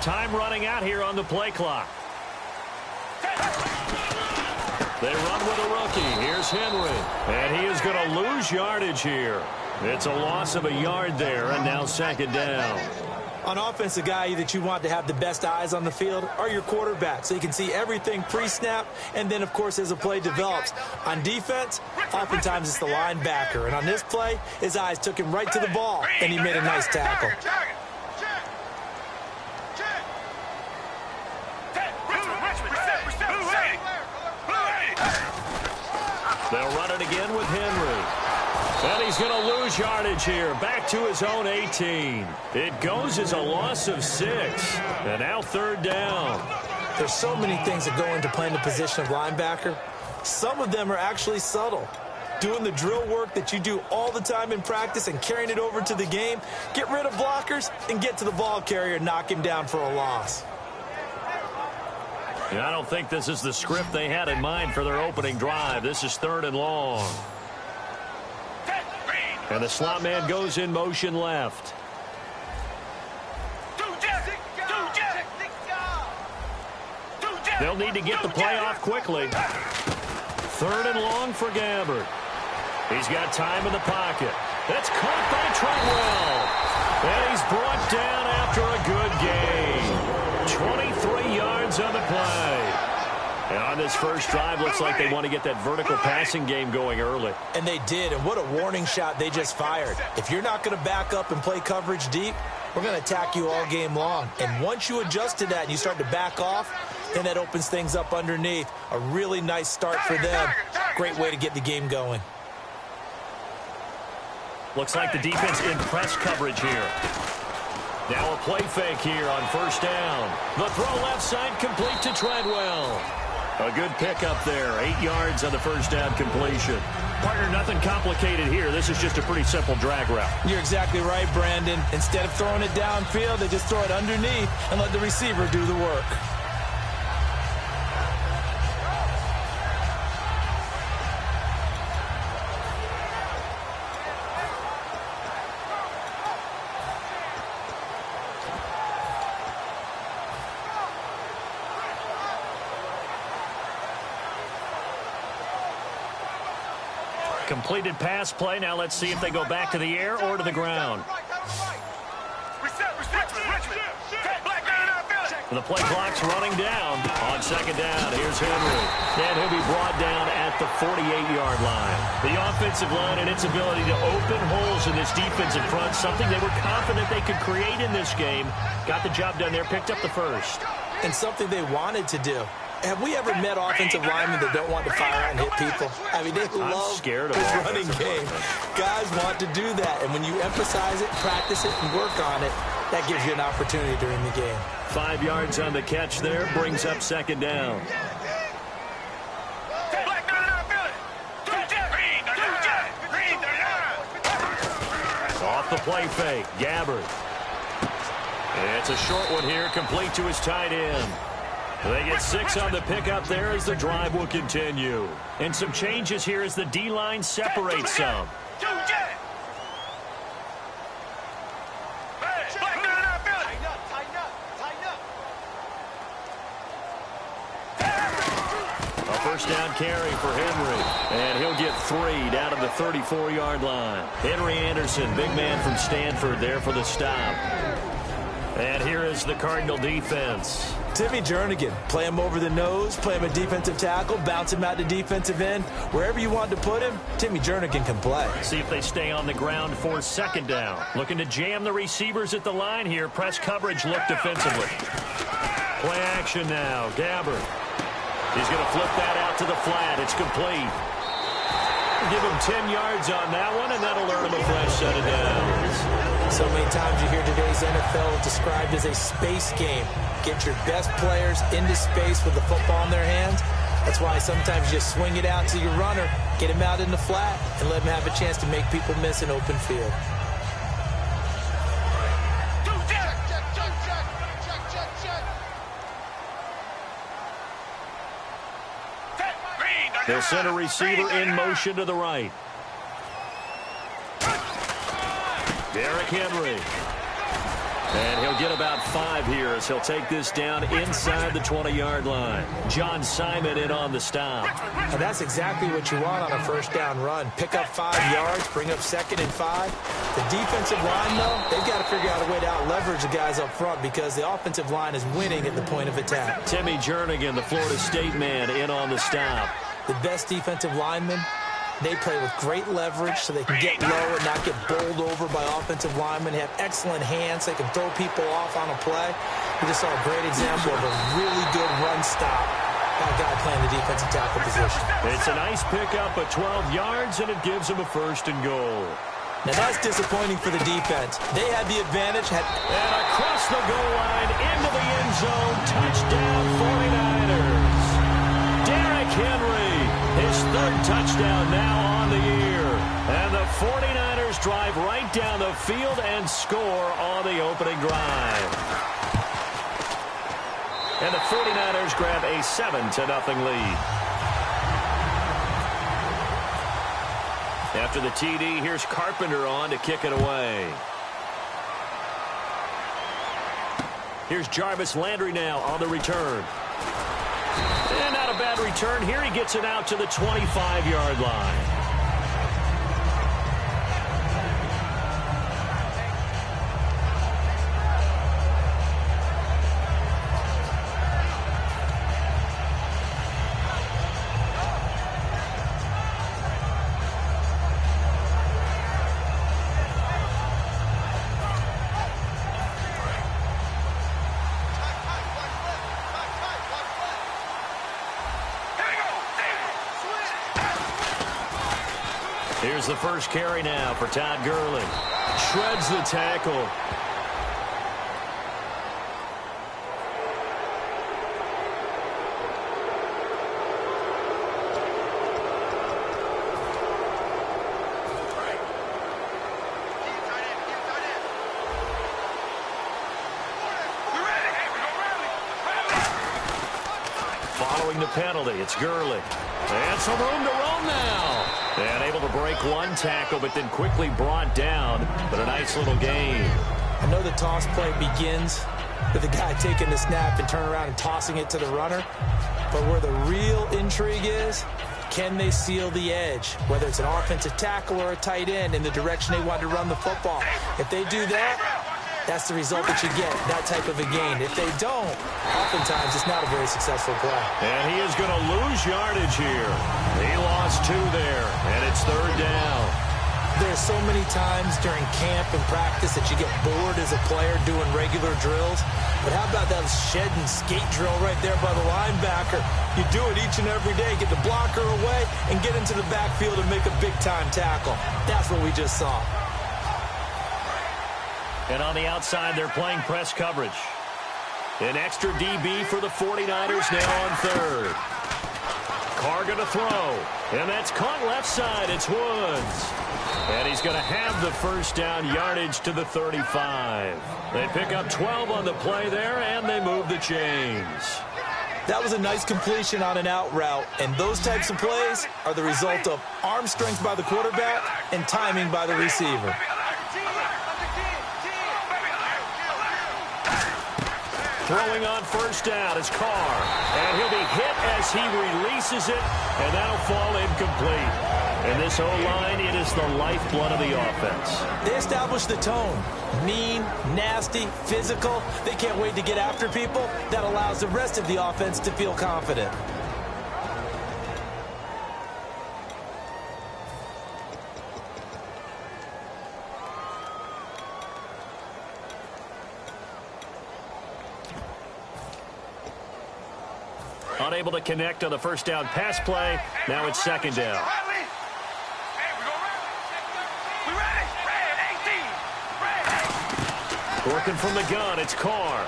Time running out here on the play clock. They run with a rookie. Here's Henry. And he is going to lose yardage here. It's a loss of a yard there, and now second down. On offense, the guy that you want to have the best eyes on the field are your quarterback, so you can see everything pre-snap, and then, of course, as the play develops. On defense, oftentimes it's the linebacker, and on this play, his eyes took him right to the ball, and he made a nice tackle. They'll run it again with Henry. And he's going to lose yardage here. Back to his own 18. It goes as a loss of 6. And now third down. There's so many things that go into playing the position of linebacker. Some of them are actually subtle. Doing the drill work that you do all the time in practice and carrying it over to the game. Get rid of blockers and get to the ball carrier and knock him down for a loss. Yeah, I don't think this is the script they had in mind for their opening drive. This is third and long. And the slot man goes in motion left. They'll need to get the play off quickly. Third and long for Gabbard. He's got time in the pocket. That's caught by Treadwell. And he's brought down after a good game. 23 yards on the play. And on this first drive, looks like they want to get that vertical passing game going early. And they did, and what a warning shot they just fired. If you're not going to back up and play coverage deep, we're going to attack you all game long. And once you adjust to that and you start to back off, then that opens things up underneath. A really nice start for them. Great way to get the game going. Looks like the defense in press coverage here. Now a play fake here on first down. The throw left side complete to Treadwell. A good pickup there. 8 yards on the first down completion. Partner, nothing complicated here. This is just a pretty simple drag route. You're exactly right, Brandon. Instead of throwing it downfield, they just throw it underneath and let the receiver do the work. Completed pass play. Now let's see if they go back to the air or to the ground. The play clock's running down. On second down, here's Henry. And he'll be brought down at the 48-yard line. The offensive line and its ability to open holes in this defensive front, something they were confident they could create in this game. Got the job done there, picked up the first. And something they wanted to do. Have we ever met offensive linemen that don't want to fire out and hit people? I mean, they love this running game. Guys want to do that, and when you emphasize it, practice it, and work on it, that gives you an opportunity during the game. 5 yards on the catch there, brings up second down. Off the play fake, Gabbard. It's a short one here, complete to his tight end. They get 6 on the pickup there as the drive will continue. And some changes here as the D-line separates some. A first down carry for Henry. And he'll get 3 down to the 34-yard line. Henry Anderson, big man from Stanford there for the stop. And here is the Cardinal defense. Timmy Jernigan, play him over the nose, play him a defensive tackle, bounce him out to defensive end. Wherever you want to put him, Timmy Jernigan can play. See if they stay on the ground for second down. Looking to jam the receivers at the line here. Press coverage look defensively. Play action now. Gabbard. He's going to flip that out to the flat. It's complete. Give him 10 yards on that one, and that'll earn him a fresh set of downs. So many times you hear today's NFL described as a space game. Get your best players into space with the football in their hands. That's why sometimes you just swing it out to your runner, get him out in the flat, and let him have a chance to make people miss an open field. They'll send a receiver in motion to the right. Derrick Henry. And he'll get about 5 here as he'll take this down inside the 20-yard line. John Simon in on the stop. And that's exactly what you want on a first down run. Pick up 5 yards, bring up 2nd and 5. The defensive line, though, they've got to figure out a way to out-leverage the guys up front because the offensive line is winning at the point of attack. Timmy Jernigan, the Florida State man, in on the stop. The best defensive linemen, they play with great leverage so they can get low and not get bowled over by offensive linemen. They have excellent hands. They can throw people off on a play. We just saw a great example of a really good run stop by a guy playing the defensive tackle position. It's a nice pickup of 12 yards, and it gives him a 1st and goal. Now, that's disappointing for the defense. They had the advantage. And across the goal line, into the end zone, touchdown 49ers. Derrick Henry, his 3rd touchdown now on the year. And the 49ers drive right down the field and score on the opening drive. And the 49ers grab a 7-0 lead. After the TD, here's Carpenter on to kick it away. Here's Jarvis Landry now on the return. And not a bad return. Here he gets it out to the 25-yard line. Here's the first carry now for Todd Gurley. Shreds the tackle. Following the penalty, it's Gurley. And some room to run now. And able to break one tackle, but then quickly brought down. But a nice little gain. I know the toss play begins with the guy taking the snap and turn around and tossing it to the runner. But where the real intrigue is, can they seal the edge? Whether it's an offensive tackle or a tight end in the direction they want to run the football. If they do that, that's the result that you get, that type of a gain. If they don't, oftentimes it's not a very successful play. And he is going to lose yardage here. He lost 2 there, and it's 3rd down. There's so many times during camp and practice that you get bored as a player doing regular drills. But how about that shed and skate drill right there by the linebacker? You do it each and every day. Get the blocker away and get into the backfield and make a big-time tackle. That's what we just saw. And on the outside, they're playing press coverage. An extra DB for the 49ers now on 3rd. Carr going to throw. And that's caught left side. It's Woods. And he's going to have the first down, yardage to the 35. They pick up 12 on the play there, and they move the chains. That was a nice completion on an out route, and those types of plays are the result of arm strength by the quarterback and timing by the receiver. Throwing on first down is Carr. And he'll be hit as he releases it, and that'll fall incomplete. And this O-line, it is the lifeblood of the offense. They establish the tone. Mean, nasty, physical. They can't wait to get after people. That allows the rest of the offense to feel confident. Unable to connect on the first down pass play. Now it's 2nd down. Working from the gun, it's Carr.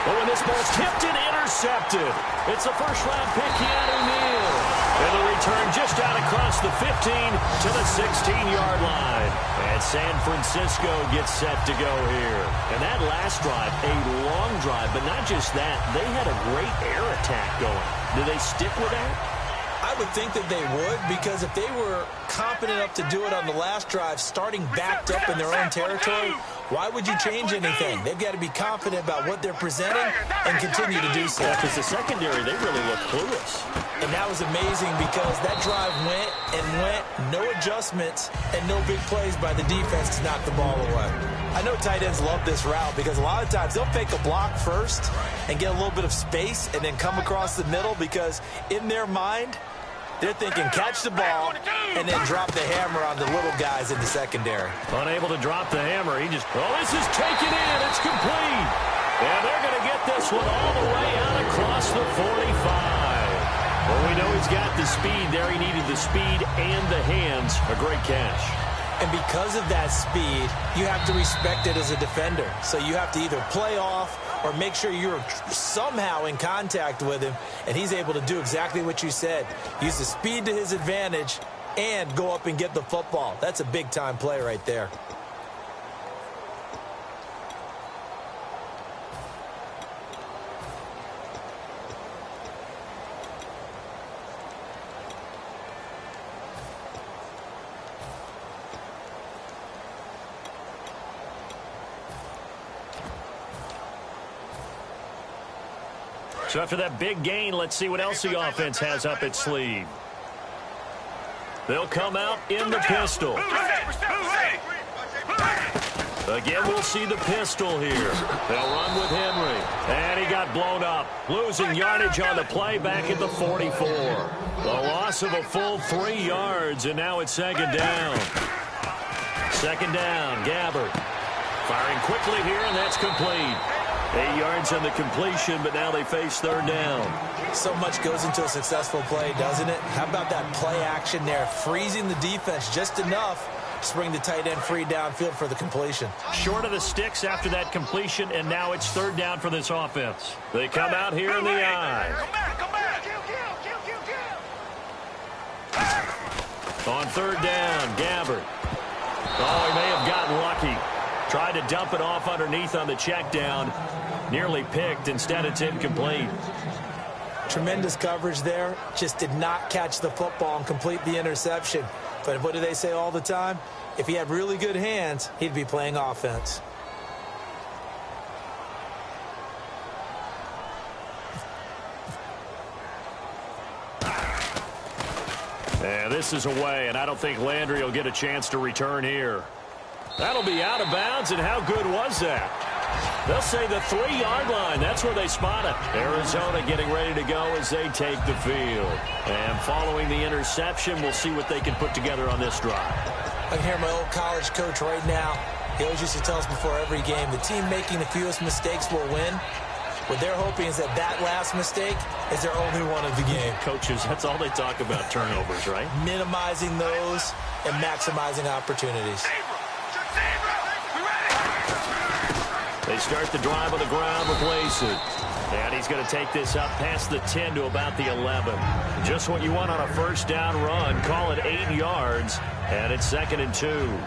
Oh, and this ball's tipped and intercepted. It's a first-round pick, Keanu Neal. And the return just out across the 15 to the 16-yard line. And San Francisco gets set to go here. And that last drive, a long drive, but not just that. They had a great air attack going. Do they stick with that? I would think that they would, because if they were competent enough to do it on the last drive, starting backed up in their own territory, why would you change anything? They've got to be confident about what they're presenting and continue to do so. Yeah, because the secondary, they really look clueless. And that was amazing because that drive went and went, no adjustments, and no big plays by the defense to knock the ball away. I know tight ends love this route because a lot of times they'll fake a block first and get a little bit of space and then come across the middle because in their mind, they're thinking catch the ball and then drop the hammer on the little guys in the secondary. Unable to drop the hammer. He just, oh, this is taken in. It's complete. And they're going to get this one all the way out across the 45. Well, we know he's got the speed there. He needed the speed and the hands. A great catch. And because of that speed, you have to respect it as a defender. So you have to either play off or make sure you're somehow in contact with him, and he's able to do exactly what you said. Use the speed to his advantage and go up and get the football. That's a big-time play right there. So after that big gain, let's see what else the offense has up its sleeve. They'll come out in the pistol. Again, we'll see the pistol here. They'll run with Henry. And he got blown up. Losing yardage on the play back at the 44. The loss of a full 3 yards, and now it's second down. Second down, Gabbert. Firing quickly here, and that's complete. 8 yards on the completion, but now they face third down. So much goes into a successful play, doesn't it? How about that play action there? Freezing the defense just enough to bring the tight end free downfield for the completion. Short of the sticks after that completion, and now it's third down for this offense. They come out here in the eye. On third down, Gabbert. Oh, he may have gotten lucky. Tried to dump it off underneath on the check down. Nearly picked. Instead, it's incomplete. Tremendous coverage there. Just did not catch the football and complete the interception. But what do they say all the time? If he had really good hands, he'd be playing offense. And this is away, and I don't think Landry will get a chance to return here. That'll be out of bounds, and how good was that? They'll say the 3-yard line. That's where they spot it. Arizona getting ready to go as they take the field. And following the interception, we'll see what they can put together on this drive. I can hear my old college coach right now. He always used to tell us before every game, the team making the fewest mistakes will win. What they're hoping is that that last mistake is their only one of the game. Coaches, that's all they talk about, turnovers, right? Minimizing those and maximizing opportunities. They start the drive on the ground with Layson. And he's going to take this up past the 10 to about the 11. Just what you want on a first down run. Call it 8 yards. And it's 2nd and 2.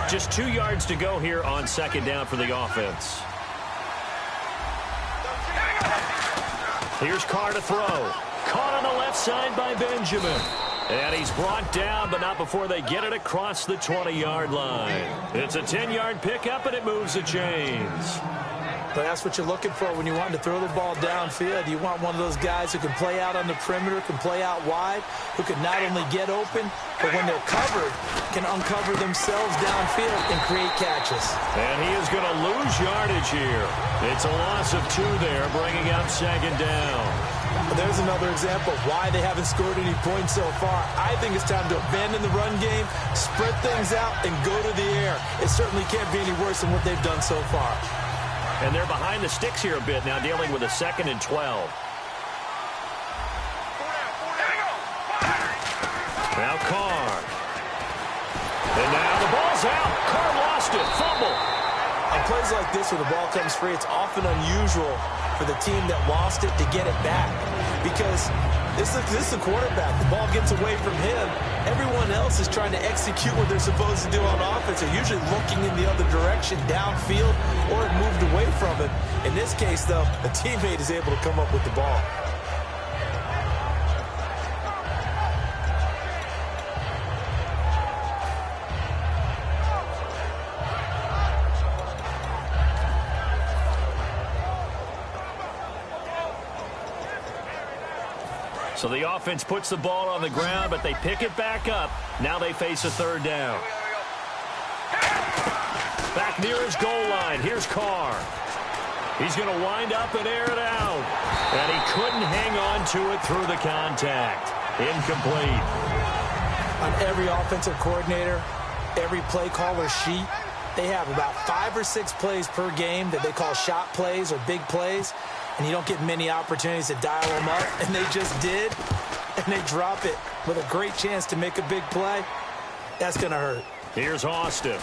Just 2 yards to go here on second down for the offense. Here's Carr to throw. Caught on the left side by Benjamin. And he's brought down, but not before they get it across the 20-yard line. It's a 10-yard pickup, and it moves the chains. But that's what you're looking for when you want to throw the ball downfield. You want one of those guys who can play out on the perimeter, can play out wide, who can not only get open, but when they're covered, can uncover themselves downfield and create catches. And he is going to lose yardage here. It's a loss of 2 there, bringing up second down. But there's another example of why they haven't scored any points so far. I think it's time to abandon the run game, spread things out, and go to the air. It certainly can't be any worse than what they've done so far. And they're behind the sticks here a bit now, dealing with a 2nd and 12. Now Carr. And now the ball's out. Carr lost it. Fumble. On plays like this where the ball comes free, it's often unusual for the team that lost it to get it back. Because this is the quarterback. The ball gets away from him. Everyone else is trying to execute what they're supposed to do on offense. They're usually looking in the other direction, downfield, or it moved away from him. In this case, though, a teammate is able to come up with the ball. So the offense puts the ball on the ground, but they pick it back up. Now they face a third down. Back near his goal line. Here's Carr. He's going to wind up and air it out. And he couldn't hang on to it through the contact. Incomplete. On every offensive coordinator, every play caller sheet, they have about 5 or 6 plays per game that they call shot plays or big plays, and you don't get many opportunities to dial them up, and they just did, and they drop it with a great chance to make a big play. That's going to hurt. Here's Austin.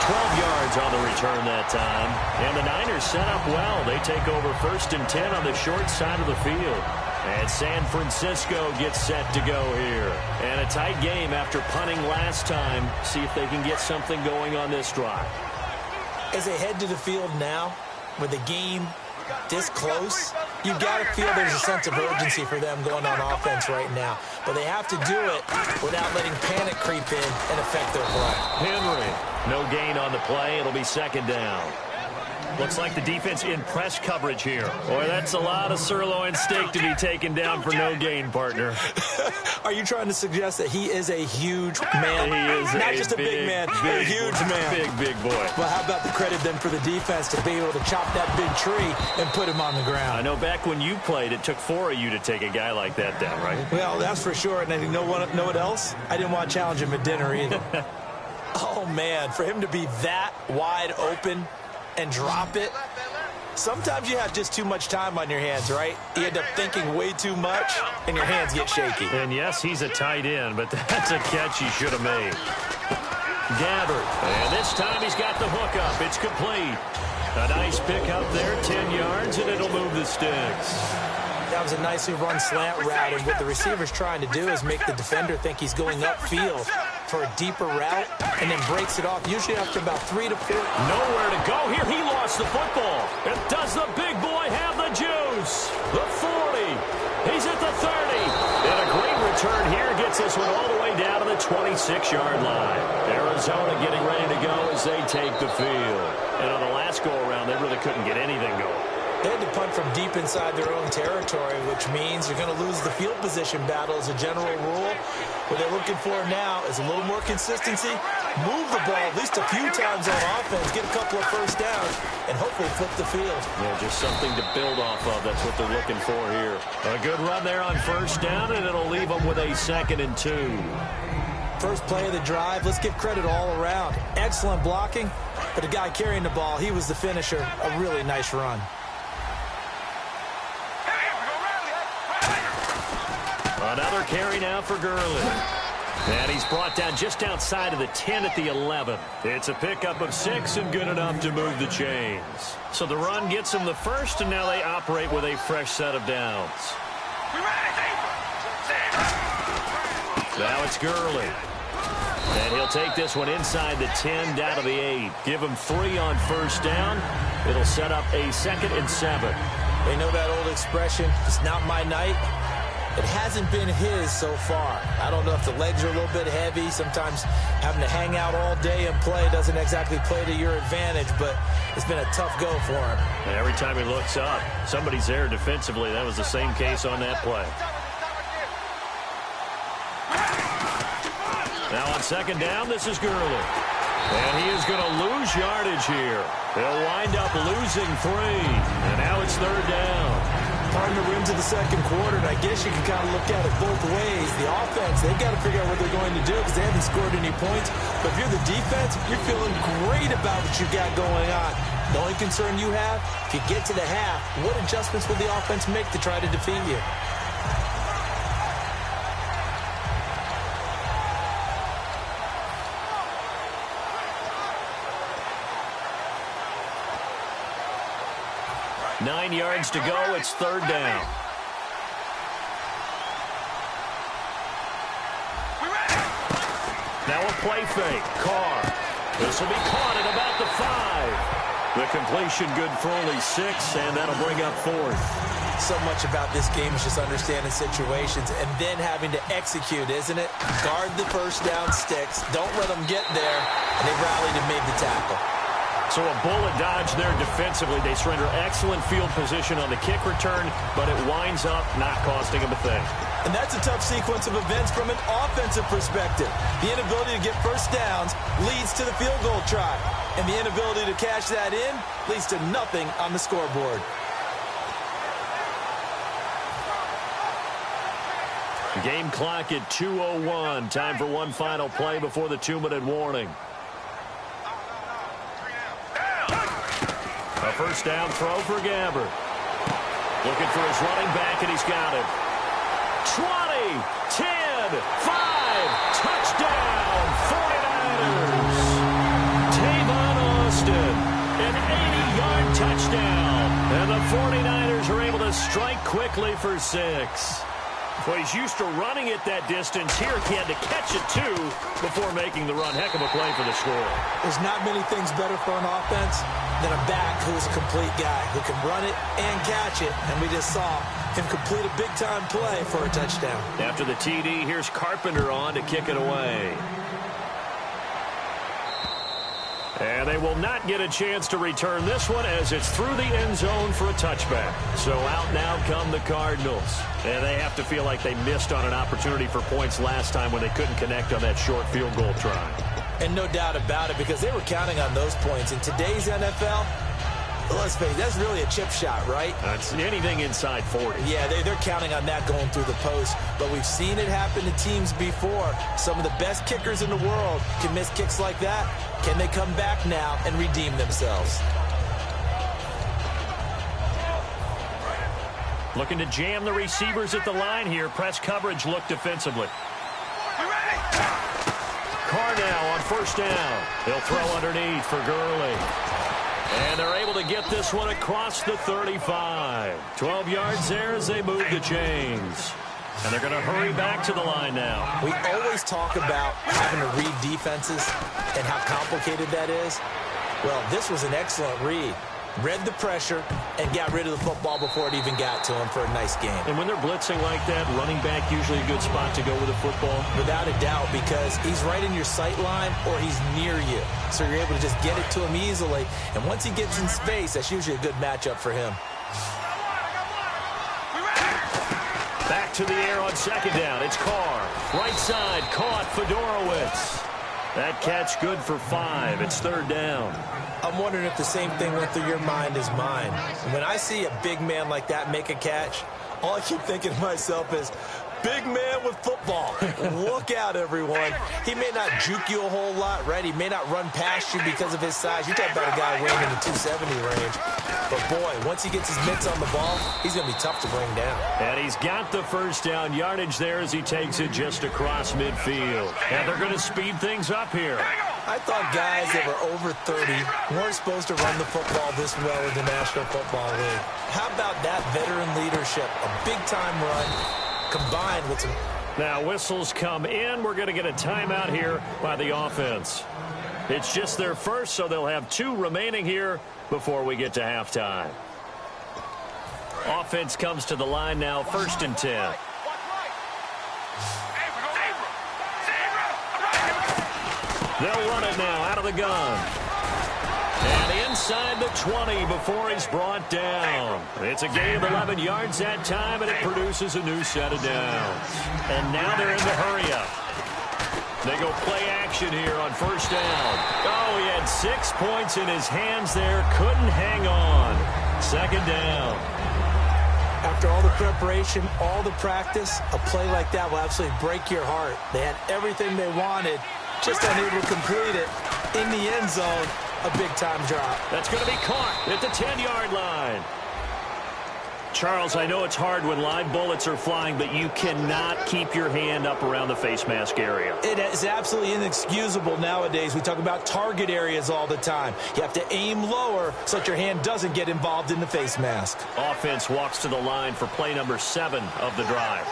12 yards on the return that time, and the Niners set up well. They take over 1st and 10 on the short side of the field. And San Francisco gets set to go here. And a tight game after punting last time. See if they can get something going on this drive. As they head to the field now, with the game this close, you've got to feel there's a sense of urgency for them going on offense right now. But they have to do it without letting panic creep in and affect their play. Henry, no gain on the play. It'll be 2nd down. Looks like the defense in press coverage here. Boy, that's a lot of sirloin steak to be taken down for no gain, partner. Are you trying to suggest that he is a huge man? He is not just a big man, a huge man. Big boy. Well, how about the credit then for the defense to be able to chop that big tree and put him on the ground? I know back when you played, it took 4 of you to take a guy like that down, right? Well, that's for sure. And you know what else? I didn't want to challenge him at dinner either. Oh, man, for him to be that wide open and drop it. Sometimes you have just too much time on your hands, right? You end up thinking way too much, and your hands get shaky. And yes, he's a tight end, but that's a catch he should have made. Gabbard, and this time he's got the hook up. It's complete. A nice pick up there, 10 yards, and it'll move the sticks. That was a nicely run slant route, and what the receiver's trying to do is make the defender think he's going upfield for a deeper route, and then breaks it off, usually after about 3 to 4. Nowhere to go here. He lost the football. And does the big boy have the juice? The 40. He's at the 30. And a great return here gets this one all the way down to the 26-yard line. Arizona getting ready to go as they take the field. And on the last go-around, they really couldn't get anything going. They had to punt from deep inside their own territory, which means you're going to lose the field position battle as a general rule. What they're looking for now is a little more consistency, move the ball at least a few times on offense, get a couple of first downs, and hopefully flip the field. Yeah, just something to build off of. That's what they're looking for here. A good run there on 1st down, and it'll leave them with a 2nd and 2. First play of the drive, let's give credit all around. Excellent blocking, but the guy carrying the ball, he was the finisher. A really nice run. Another carry now for Gurley. And he's brought down just outside of the 10 at the 11. It's a pickup of 6 and good enough to move the chains. So the run gets him the first, and now they operate with a fresh set of downs. Now it's Gurley. And he'll take this one inside the 10 down to the 8. Give him 3 on 1st down. It'll set up a 2nd and 7. They know that old expression, it's not my night. It hasn't been his so far. I don't know if the legs are a little bit heavy. Sometimes having to hang out all day and play doesn't exactly play to your advantage, but it's been a tough go for him. And every time he looks up, somebody's there defensively. That was the same case on that play. Now on 2nd down, this is Gurley. And he is going to lose yardage here. They'll wind up losing 3. And now it's 3rd down. Partner rims of the 2nd quarter, and I guess you can kind of look at it both ways. The offense, they've got to figure out what they're going to do because they haven't scored any points. But if you're the defense, you're feeling great about what you've got going on. The only concern you have, if you get to the half, what adjustments will the offense make to try to defeat you? Nine yards to go. It's 3rd down. Now a play fake. Carr. This will be caught at about the 5. The completion good for only 6, and that'll bring up 4th. So much about this game is just understanding situations and then having to execute, isn't it? Guard the 1st down sticks. Don't let them get there, and they rallied and made the tackle. So a bullet dodge there defensively. They surrender excellent field position on the kick return, but it winds up not costing them a thing. And that's a tough sequence of events from an offensive perspective. The inability to get first downs leads to the field goal try. And the inability to cash that in leads to nothing on the scoreboard. Game clock at 2:01. Time for one final play before the 2-minute warning. A first down throw for Gabbert. Looking for his running back, and he's got it. 20, 10, 5, touchdown, 49ers. Tavon Austin, an 80-yard touchdown. And the 49ers are able to strike quickly for 6. Well, he's used to running it that distance. Here he had to catch it, too, before making the run. Heck of a play for the score. There's not many things better for an offense than a back who's a complete guy who can run it and catch it. And we just saw him complete a big-time play for a touchdown. After the TD, here's Carpenter on to kick it away. And they will not get a chance to return this one as it's through the end zone for a touchback. So out now come the Cardinals. And they have to feel like they missed on an opportunity for points last time when they couldn't connect on that short field goal try. And no doubt about it, because they were counting on those points. In today's NFL, let's face it, that's really a chip shot, right? That's anything inside 40. Yeah, they're counting on that going through the post. But we've seen it happen to teams before. Some of the best kickers in the world can miss kicks like that. Can they come back now and redeem themselves? Looking to jam the receivers at the line here. Press coverage look defensively. Carr now on first down. He'll throw underneath for Gurley. And they're able to get this one across the 35. 12 yards there as they move the chains. And they're going to hurry back to the line now. We always talk about having to read defenses and how complicated that is. Well, this was an excellent read. Read the pressure and got rid of the football before it even got to him for a nice game. And when they're blitzing like that, running back usually a good spot to go with the football? Without a doubt, because he's right in your sight line or he's near you. So you're able to just get it to him easily. And once he gets in space, that's usually a good matchup for him. Back to the air on second down. It's Carr. Right side, caught Fedorowicz. That catch good for 5. It's third down. I'm wondering if the same thing went through your mind as mine. When I see a big man like that make a catch, all I keep thinking to myself is, big man with football. Look out, everyone. He may not juke you a whole lot, right? He may not run past you because of his size. You're talking about a guy weighing in the 270 range. But, boy, once he gets his mitts on the ball, he's going to be tough to bring down. And he's got the first down yardage there as he takes it just across midfield. And they're going to speed things up here. I thought guys that were over 30 weren't supposed to run the football this well in the National Football League. How about that veteran leadership? A big-time run combined with some... Now whistles come in. We're going to get a timeout here by the offense. It's just their first, so they'll have 2 remaining here before we get to halftime. Offense comes to the line now, 1st and 10. They'll run it now out of the gun. And inside the 20 before he's brought down. It's a gain of 11 yards that time, and it produces a new set of downs. And now they're in the hurry-up. They go play action here on first down. Oh, he had 6 points in his hands there. Couldn't hang on. Second down. After all the preparation, all the practice, a play like that will absolutely break your heart. They had everything they wanted, just unable to complete it. In the end zone, a big-time drop. That's going to be caught at the 10-yard line. Charles, I know it's hard when live bullets are flying, but you cannot keep your hand up around the face mask area. It is absolutely inexcusable nowadays. We talk about target areas all the time. You have to aim lower so that your hand doesn't get involved in the face mask. Offense walks to the line for play number 7 of the drive.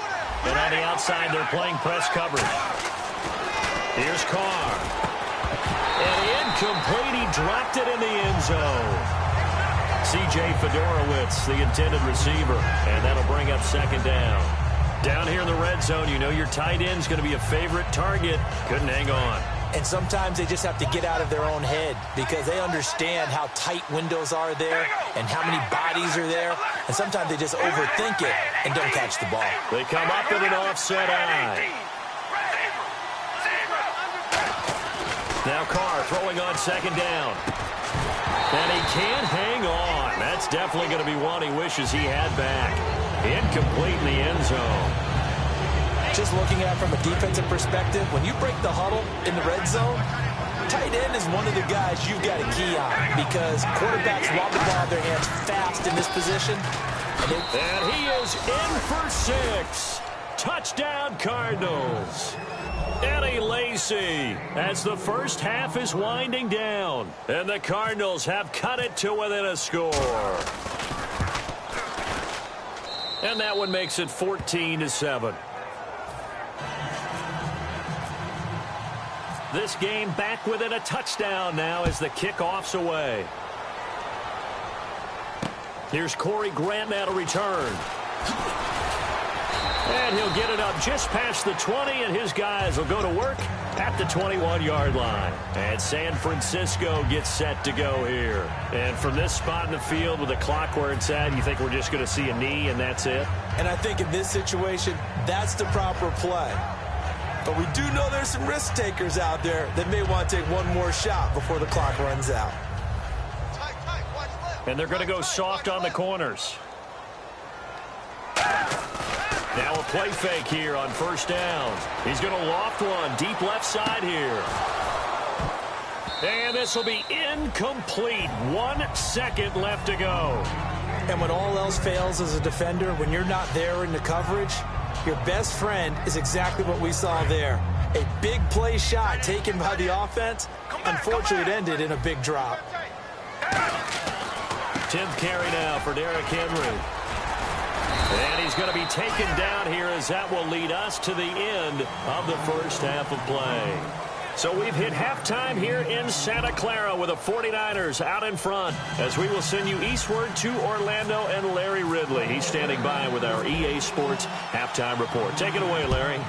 And on the outside, they're playing press coverage. Here's Carr. And incomplete. He dropped it in the end zone. C.J. Fedorowicz, the intended receiver, and that'll bring up second down. Down here in the red zone, you know your tight end's going to be a favorite target. Couldn't hang on. And sometimes they just have to get out of their own head because they understand how tight windows are there and how many bodies are there. And sometimes they just overthink it and don't catch the ball. They come up with an offset eye. Now Carr throwing on second down. And he can't hang on. That's definitely going to be one he wishes he had back. Incomplete in the end zone. Just looking at it from a defensive perspective, when you break the huddle in the red zone, tight end is one of the guys you've got to key on because quarterbacks want the ball in their hands fast in this position. And he is in for 6. Touchdown, Cardinals. Eddie Lacy as the first half is winding down. And the Cardinals have cut it to within a score. And that one makes it 14-7. This game back within a touchdown now as the kickoff's away. Here's Corey Grant now to return. And he'll get it up just past the 20, and his guys will go to work at the 21-yard line. And San Francisco gets set to go here. And from this spot in the field with the clock where it's at, you think we're just going to see a knee and that's it? And I think in this situation, that's the proper play. But we do know there's some risk takers out there that may want to take one more shot before the clock runs out. And they're going to go soft on the corners. Now a play fake here on first down. He's going to loft one deep left side here. And this will be incomplete. 1 second left to go. And when all else fails as a defender, when you're not there in the coverage, your best friend is exactly what we saw there. A big play shot taken by the offense. Unfortunately, it ended in a big drop. 10th carry now for Derrick Henry. And he's going to be taken down here as that will lead us to the end of the first half of play. So we've hit halftime here in Santa Clara with the 49ers out in front as we will send you eastward to Orlando and Larry Ridley. He's standing by with our EA Sports halftime report. Take it away, Larry.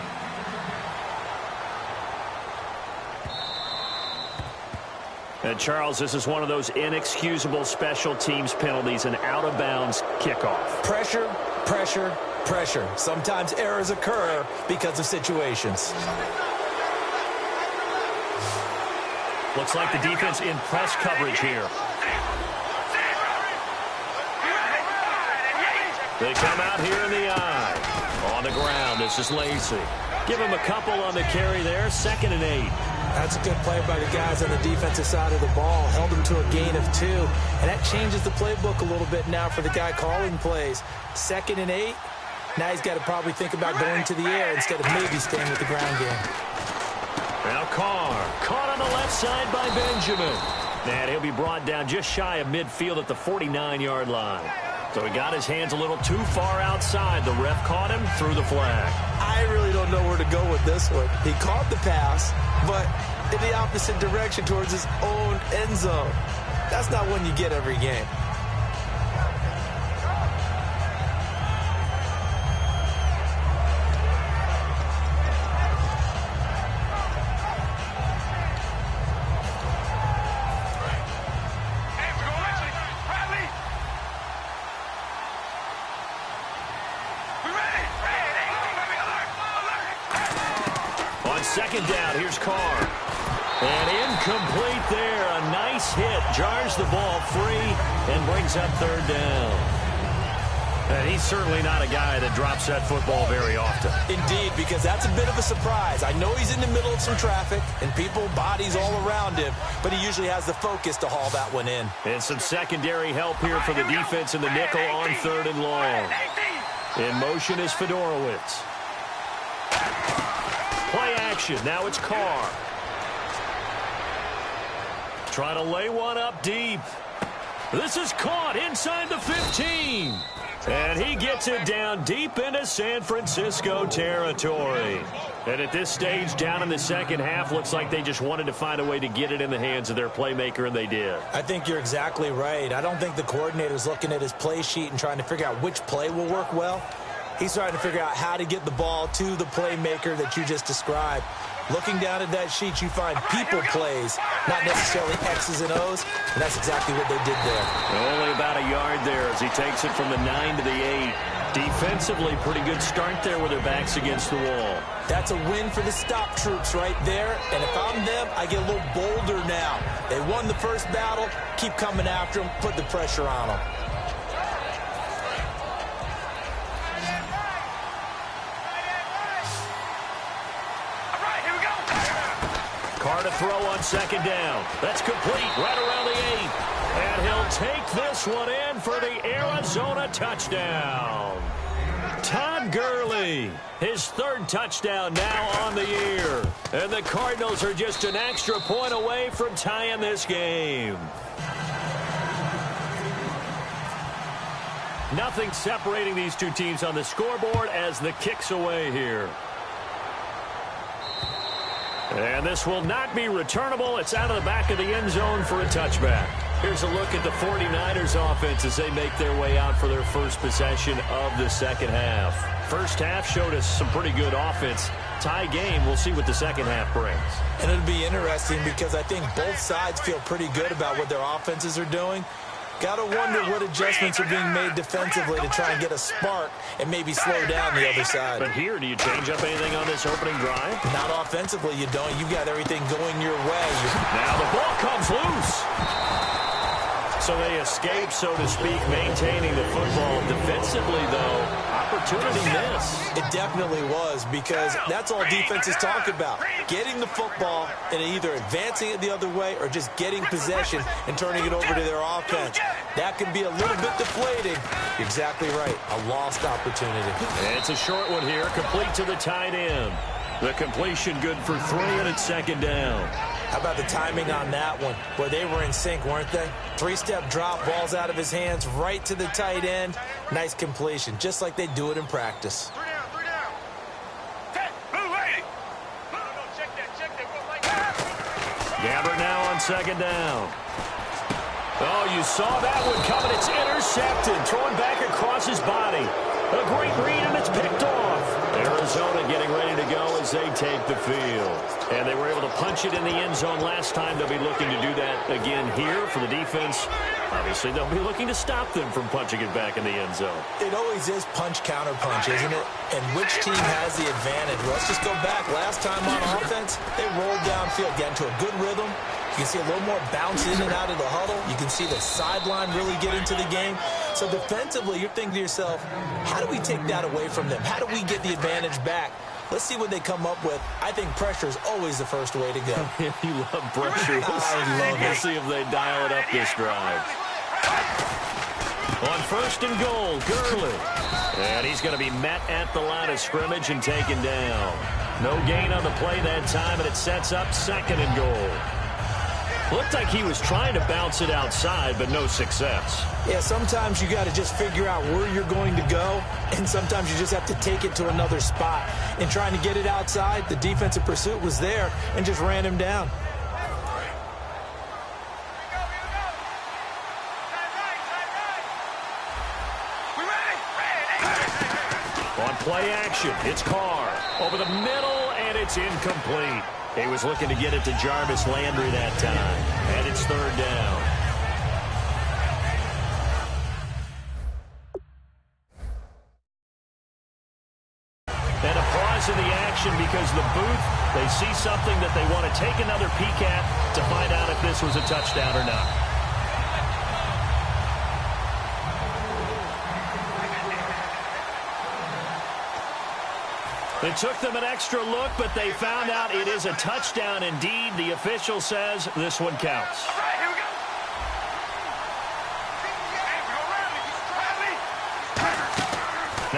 And Charles, this is one of those inexcusable special teams penalties, an out-of-bounds kickoff. Pressure, pressure, pressure. Sometimes errors occur because of situations. Looks like the defense in press coverage here. They come out here in the eye. On the ground, this is Lacy. Give him a couple on the carry there. 2nd and 8. That's a good play by the guys on the defensive side of the ball. Held him to a gain of 2. And that changes the playbook a little bit now for the guy calling plays. 2nd and 8. Now he's got to probably think about going to the air instead of maybe staying with the ground game. Now Carr, caught on the left side by Benjamin. And he'll be brought down just shy of midfield at the 49-yard line. So he got his hands a little too far outside. The ref caught him, threw the flag. I really don't know where to go with this one. He caught the pass, but in the opposite direction towards his own end zone. That's not one you get every game. Second down, here's Carr. And incomplete there. A nice hit. Jars the ball free and brings up 3rd down. And he's certainly not a guy that drops that football very often. Indeed, because that's a bit of a surprise. I know he's in the middle of some traffic and people, bodies all around him, but he usually has the focus to haul that one in. And some secondary help here for the defense in the nickel on 3rd and long. In motion is Fedorowicz. Play action. Now it's Carr. Trying to lay one up deep. This is caught inside the 15. And he gets it down deep into San Francisco territory. And at this stage, down in the second half, looks like they just wanted to find a way to get it in the hands of their playmaker, and they did. I think you're exactly right. I don't think the coordinator's looking at his play sheet and trying to figure out which play will work well. He's trying to figure out how to get the ball to the playmaker that you just described. Looking down at that sheet, you find people plays, not necessarily X's and O's, and that's exactly what they did there. Only about a yard there as he takes it from the 9 to the 8. Defensively, pretty good start there with their backs against the wall. That's a win for the stop troops right there, and if I'm them, I get a little bolder now. They won the first battle, keep coming after them, put the pressure on them. Carr to throw on second down. That's complete right around the 8. And he'll take this one in for the Arizona touchdown. Todd Gurley, his third touchdown now on the year. And the Cardinals are just an extra point away from tying this game. Nothing separating these two teams on the scoreboard as the kick's away here. And this will not be returnable. It's out of the back of the end zone for a touchback. Here's a look at the 49ers offense as they make their way out for their first possession of the second half. First half showed us some pretty good offense. Tie game, we'll see what the second half brings. And it'll be interesting because I think both sides feel pretty good about what their offenses are doing. Got to wonder what adjustments are being made defensively to try and get a spark and maybe slow down the other side. But here, do you change up anything on this opening drive? Not offensively, you don't. You got everything going your way. Now the ball comes loose. So they escape, so to speak, maintaining the football. Defensively, though, opportunity miss. It definitely was, because that's all defenses talk about. Getting the football and either advancing it the other way or just getting possession and turning it over to their offense. That can be a little bit deflating. You're exactly right. A lost opportunity. It's a short one here, complete to the tight end. The completion good for 3, and it's second down. How about the timing on that one? Boy, they were in sync, weren't they? 3-step drop, balls out of his hands, right to the tight end. Nice completion, just like they do it in practice. 3 down, 3 down. Hey, move, hey. No, check that. Gabbert now on second down. Oh, you saw that one coming. It's intercepted, thrown back across his body. A great read, and it's picked off. Arizona getting ready to go as they take the field. And they were able to punch it in the end zone last time. They'll be looking to do that again here for the defense. Obviously, they'll be looking to stop them from punching it back in the end zone. It always is punch-counter-punch, isn't it? And which team has the advantage? Well, let's just go back. Last time on offense, they rolled downfield, got into a good rhythm. You can see a little more bounce in and out of the huddle. You can see the sideline really get into the game. So defensively, you're thinking to yourself, how do we take that away from them? How do we get the advantage back? Let's see what they come up with. I think pressure is always the first way to go. You love pressure. I love it. We'll see if they dial it up this drive. On first and goal, Gurley. And he's going to be met at the line of scrimmage and taken down. No gain on the play that time, and it sets up second and goal. Looked like he was trying to bounce it outside, but no success. Yeah, sometimes you got to just figure out where you're going to go, and sometimes you just have to take it to another spot. In trying to get it outside, the defensive pursuit was there and just ran him down. On play action, it's Carr. Over the middle, and it's incomplete. He was looking to get it to Jarvis Landry that time. And it's third down. And a pause in the action because the booth, they see something that they want to take another peek at to find out if this was a touchdown or not. It took them an extra look, but they found out it is a touchdown indeed. The official says this one counts. All right, here we go.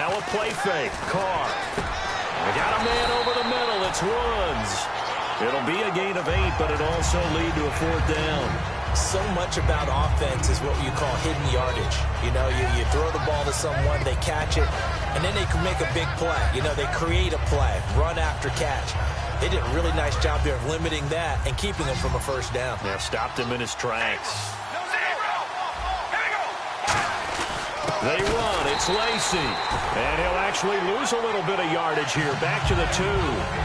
Now a play fake. Carr. They got a man over the middle. It's Woods. It'll be a gain of 8, but it'll also lead to a fourth down. So much about offense is what you call hidden yardage. You know, you throw the ball to someone, they catch it, and then they can make a big play. You know, they create a play, run after catch. They did a really nice job there of limiting that and keeping him from a first down. Yeah, stopped him in his tracks. No zero. Here we go. They run. It's Lacey. And he'll actually lose a little bit of yardage here. Back to the 2.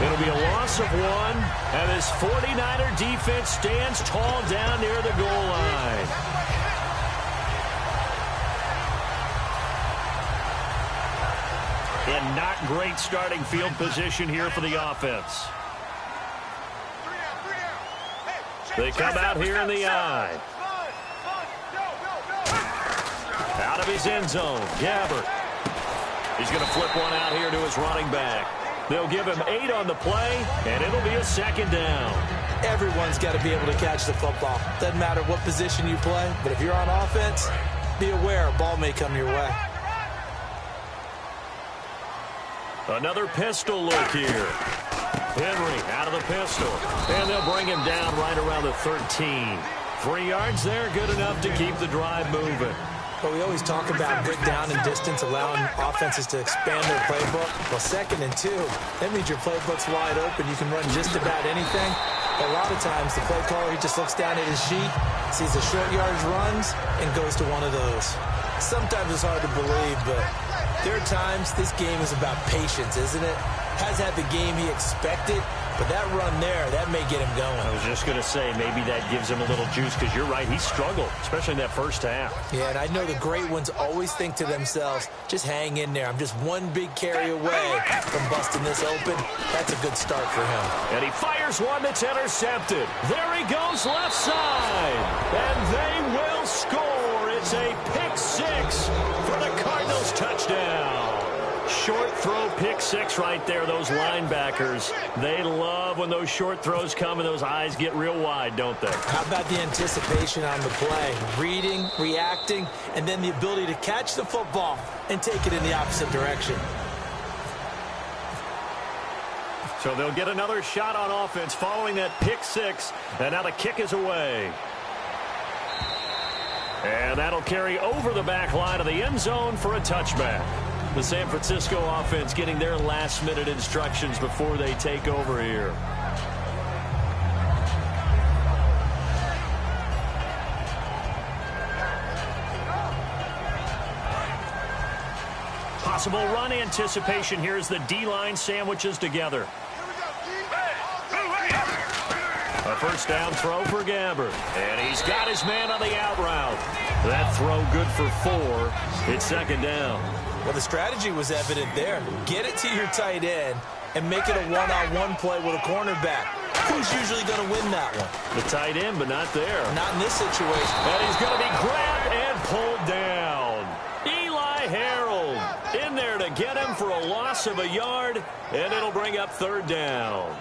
It'll be a loss of 1. And this 49er defense stands tall down near the goal line. And not great starting field position here for the offense. They come out here in the eye. Out of his end zone, Gabbert. He's going to flip one out here to his running back. They'll give him 8 on the play, and it'll be a 2nd down. Everyone's got to be able to catch the football. Doesn't matter what position you play, but if you're on offense, be aware a ball may come your way. Another pistol look here. Henry out of the pistol. And they'll bring him down right around the 13. 3 yards there, good enough to keep the drive moving. But we always talk about good down and distance, allowing offenses to expand their playbook. Well, 2nd and 2, that means your playbook's wide open. You can run just about anything. But a lot of times, the play caller, he just looks down at his sheet, sees the short yardage runs, and goes to one of those. Sometimes it's hard to believe, but there are times this game is about patience, isn't it? Hasn't had the game he expected, but that run there, that may get him going. I was just going to say, maybe that gives him a little juice, because you're right, he struggled, especially in that first half. Yeah, and I know the great ones always think to themselves, just hang in there. I'm just one big carry away from busting this open. That's a good start for him. And he fires one that's intercepted. There he goes left side. And they will score. It's a pick-6 for the Cardinals touchdown. Short throw, pick-6 right there. Those linebackers, they love when those short throws come and those eyes get real wide, don't they? How about the anticipation on the play? Reading, reacting, and then the ability to catch the football and take it in the opposite direction. So they'll get another shot on offense following that pick-6, and now the kick is away. And that'll carry over the back line of the end zone for a touchback. The San Francisco offense getting their last-minute instructions before they take over here. Possible run anticipation here as the D-line sandwiches together. A first down throw for Gabbert. And he's got his man on the out route. That throw good for 4. It's 2nd down. Well, the strategy was evident there. Get it to your tight end and make it a one-on-one play with a cornerback. Who's usually going to win that one? The tight end, but not there. Not in this situation. And he's going to be grabbed and pulled down. Eli Harold in there to get him for a loss of a yard, and it'll bring up 3rd down.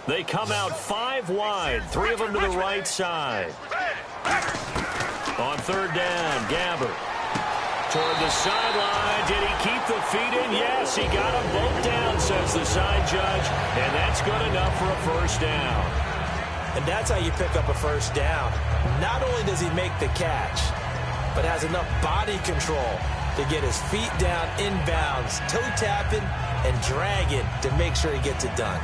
They come out 5 wide, 3 of them to the right side. On 3rd down, Gabbert. Toward the sideline. Did he keep the feet in? Yes, he got them both down, says the side judge. And that's good enough for a 1st down. And that's how you pick up a 1st down. Not only does he make the catch, but has enough body control to get his feet down inbounds, toe tapping and dragging to make sure he gets it done.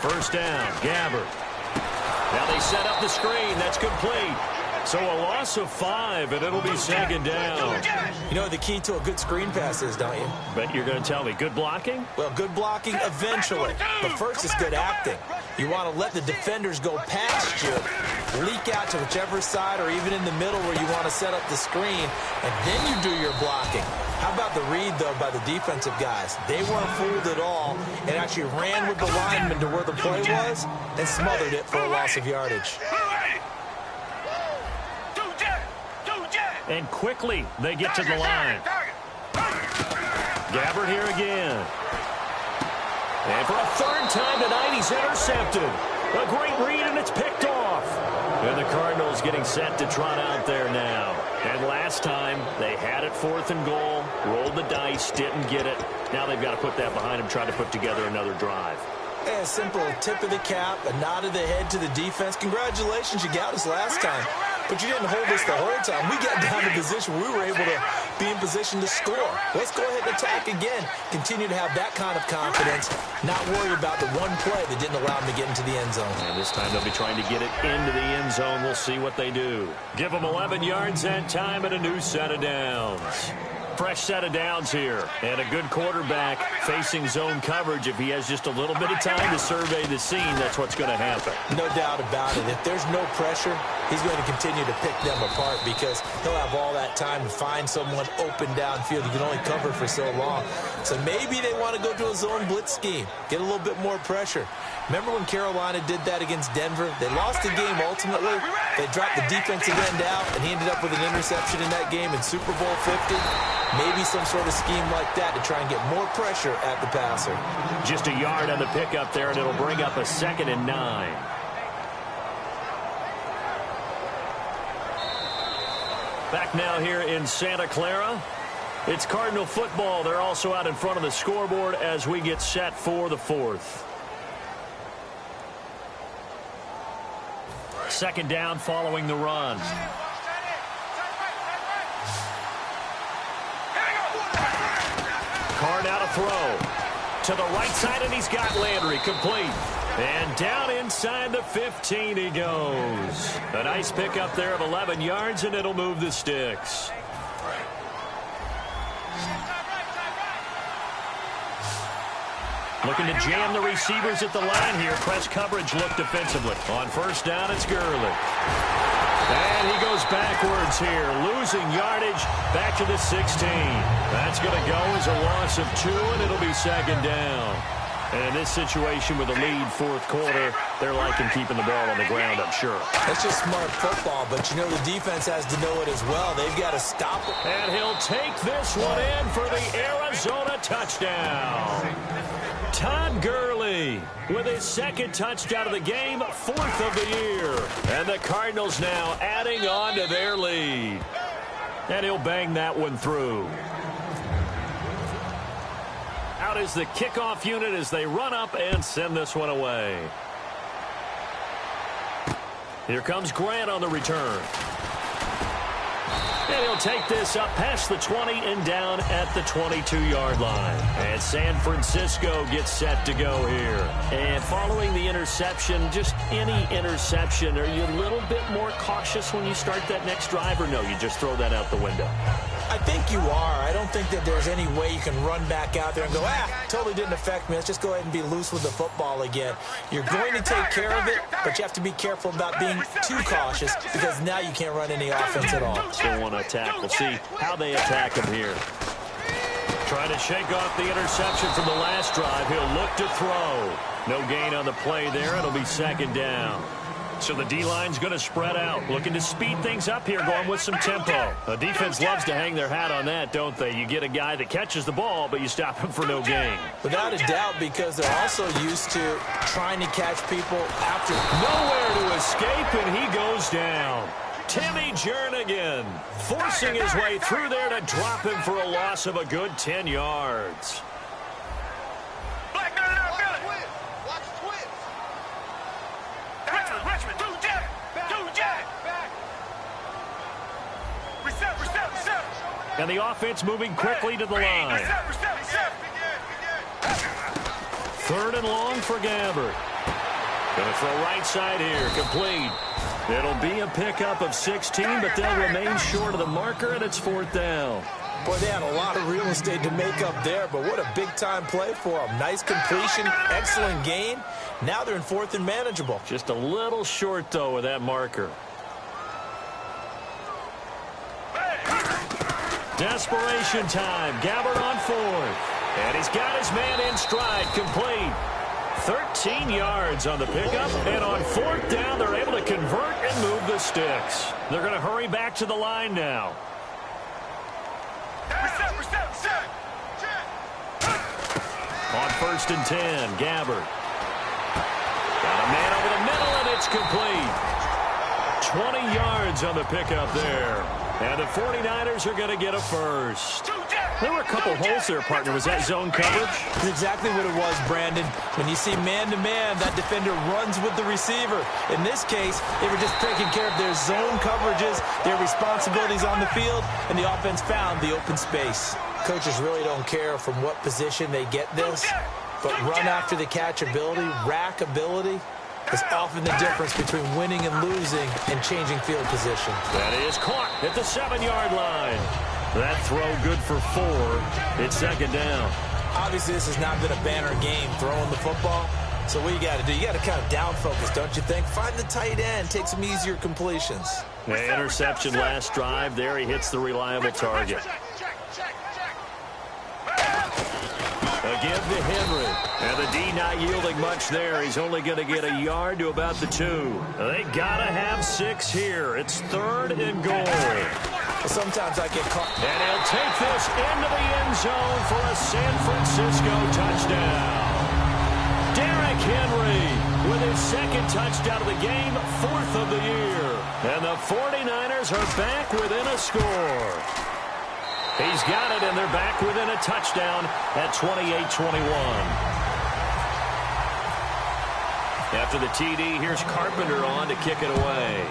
First down, Gabbert. Now they set up the screen. That's complete. So a loss of 5, and it'll be 2nd down. You know what the key to a good screen pass is, don't you? But you're going to tell me, good blocking? Well, good blocking eventually. But first is good acting. You want to let the defenders go past you, leak out to whichever side or even in the middle where you want to set up the screen, and then you do your blocking. How about the read, though, by the defensive guys? They weren't fooled at all and actually ran with the lineman to where the play was and smothered it for a loss of yardage. And quickly they get to the line. Gabbert here again. And for a 3rd time tonight, he's intercepted. A great read, and it's picked off. And the Cardinals getting set to trot out there now. And last time, they had it 4th and goal, rolled the dice, didn't get it. Now they've got to put that behind them, try to put together another drive. A simple tip of the cap, a nod of the head to the defense. Congratulations, you got us last time. But you didn't hold us the whole time. We got down to position where we were able to be in position to score. Let's go ahead and attack again. Continue to have that kind of confidence. Not worry about the one play that didn't allow them to get into the end zone. And this time they'll be trying to get it into the end zone. We'll see what they do. Give them 11 yards that time and a new set of downs. Fresh set of downs here. And a good quarterback facing zone coverage. If he has just a little bit of time to survey the scene, that's what's going to happen. No doubt about it. If there's no pressure, he's going to continue to pick them apart because he'll have all that time to find someone open downfield. You can only cover for so long. So maybe they want to go to a zone blitz scheme, get a little bit more pressure. Remember when Carolina did that against Denver? They lost the game ultimately. They dropped the defensive end out, and he ended up with an interception in that game in Super Bowl 50. Maybe some sort of scheme like that to try and get more pressure at the passer. Just a yard on the pickup there, and it'll bring up a 2nd and 9. Back now here in Santa Clara. It's Cardinal football. They're also out in front of the scoreboard as we get set for the 4th. 2nd down following the run. Card out a throw. To the right side, and he's got Landry complete. And down inside the 15 he goes. A nice pickup there of 11 yards, and it'll move the sticks. Looking to jam the receivers at the line here. Press coverage look defensively. On 1st down, it's Gurley. And he goes backwards here, losing yardage back to the 16. That's going to go as a loss of 2, and it'll be 2nd down. And in this situation with a lead 4th quarter, they're liking keeping the ball on the ground, I'm sure. That's just smart football, but you know the defense has to know it as well. They've got to stop it. And he'll take this one in for the Arizona touchdown. Todd Gurley with his 2nd touchdown of the game, 4th of the year. And the Cardinals now adding on to their lead. And he'll bang that one through. Out is the kickoff unit as they run up and send this one away. Here comes Grant on the return. And he'll take this up past the 20 and down at the 22-yard line. And San Francisco gets set to go here. And following the interception, just any interception, are you a little bit more cautious when you start that next drive, or no, you just throw that out the window? I think you are. I don't think that there's any way you can run back out there and go, totally didn't affect me. Let's just go ahead and be loose with the football again. You're going to take care of it, but you have to be careful about being too cautious because now you can't run any offense at all. Still want to attack. We'll see how they attack him here. Trying to shake off the interception from the last drive. He'll look to throw. No gain on the play there. It'll be 2nd down. So the D-line's going to spread out, looking to speed things up here, going with some tempo. The defense loves to hang their hat on that, don't they? You get a guy that catches the ball, but you stop him for no gain. Without a doubt, because they're also used to trying to catch people after. Nowhere to escape, and he goes down. Timmy Jernigan forcing his way through there to drop him for a loss of a good 10 yards. And the offense moving quickly to the line. 3rd and long for Gabbert. Going to throw right side here, complete. It'll be a pickup of 16, but they'll remain short of the marker, and it's 4th down. Boy, they had a lot of real estate to make up there, but what a big-time play for them. Nice completion, excellent gain. Now they're in 4th and manageable. Just a little short, though, with that marker. Desperation time. Gabbert on 4th. And he's got his man in stride, complete. 13 yards on the pickup, and on 4th down, they're able to convert and move the sticks. They're going to hurry back to the line now. On 1st and 10, Gabbert. Got a man over the middle, and it's complete. 20 yards on the pickup there. And the 49ers are going to get a first. There were a couple holes there, partner. Was that zone coverage? That's exactly what it was, Brandon. When you see man-to-man, that defender runs with the receiver. In this case, they were just taking care of their zone coverages, their responsibilities on the field, and the offense found the open space. Coaches really don't care from what position they get this, but run after the catch ability, rack ability, is often the difference between winning and losing and changing field position. That is caught at the 7-yard line. That throw good for 4. It's second down. Obviously, this has not been a banner game throwing the football. So what you got to do, you got to kind of down focus, don't you think? Find the tight end, take some easier completions. The interception last drive. There he hits the reliable target. Again to Henry. And the D not yielding much there. He's only going to get a yard to about the 2. They got to have 6 here. It's 3rd and goal. Well, sometimes I get caught. And he'll take this into the end zone for a San Francisco touchdown. Derrick Henry with his 2nd touchdown of the game, 4th of the year. And the 49ers are back within a score. He's got it, and they're back within a touchdown at 28-21. After the TD, here's Carpenter on to kick it away.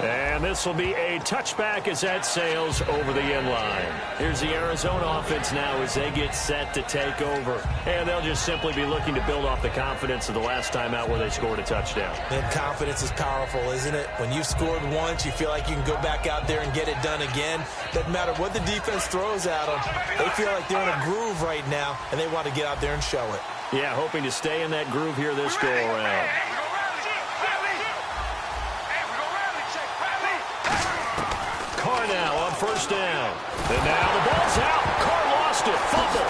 And this will be a touchback as that sails over the end line. Here's the Arizona offense now as they get set to take over. And they'll just simply be looking to build off the confidence of the last time out where they scored a touchdown. And confidence is powerful, isn't it? When you've scored once, you feel like you can go back out there and get it done again. Doesn't matter what the defense throws at them. They feel like they're in a groove right now, and they want to get out there and show it. Yeah, hoping to stay in that groove here this go-around. Carr now on first down. And now the ball's out. Carr lost it. Fumble.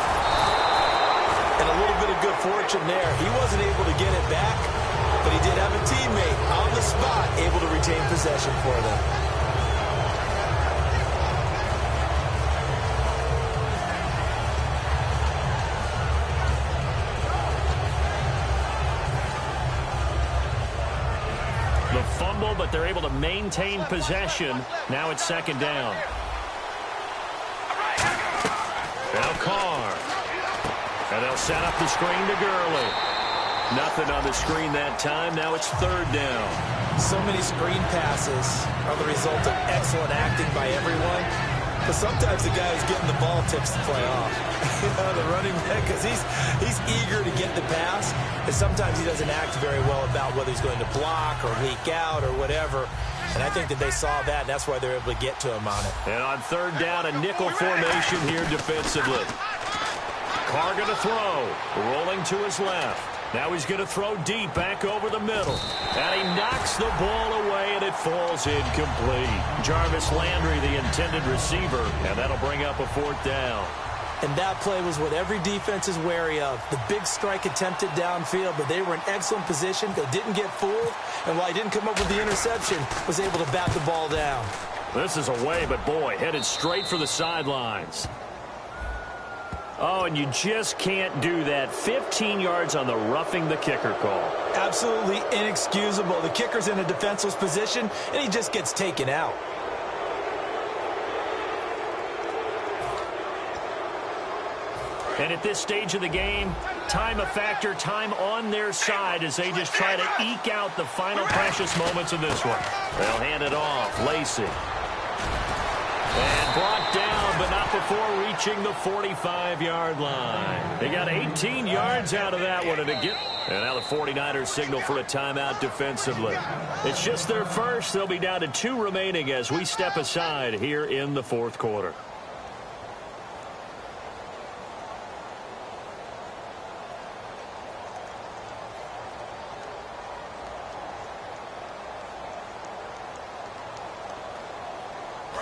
And a little bit of good fortune there. He wasn't able to get it back, but he did have a teammate on the spot able to retain possession for them. The fumble, but they're able to maintain possession. Now it's second down. Now Carr. And they'll set up the screen to Gurley. Nothing on the screen that time. Now it's third down. So many screen passes are the result of excellent acting by everyone. But sometimes the guy who's getting the ball tips the play off. You know, the running back, because he's eager to get the pass. And sometimes he doesn't act very well about whether he's going to block or leak out or whatever. And I think that they saw that. That's why they're able to get to him on it. And on third down, a nickel formation here defensively. Carr going to throw. Rolling to his left. Now he's going to throw deep back over the middle. And he knocks the ball away, and it falls incomplete. Jarvis Landry, the intended receiver, and that'll bring up a fourth down. And that play was what every defense is wary of. The big strike attempted downfield, but they were in excellent position. They didn't get fooled, and while he didn't come up with the interception, was able to bat the ball down. This is away, but boy, headed straight for the sidelines. Oh, and you just can't do that. 15 yards on the roughing the kicker call. Absolutely inexcusable. The kicker's in a defenseless position, and he just gets taken out. And at this stage of the game, time a factor, time on their side as they just try to eke out the final precious moments of this one. They'll hand it off. Lacey. And brought down, but not before reaching the 45-yard line. They got 18 yards out of that one. And now the 49ers signal for a timeout defensively. It's just their first. They'll be down to 2 remaining as we step aside here in the fourth quarter.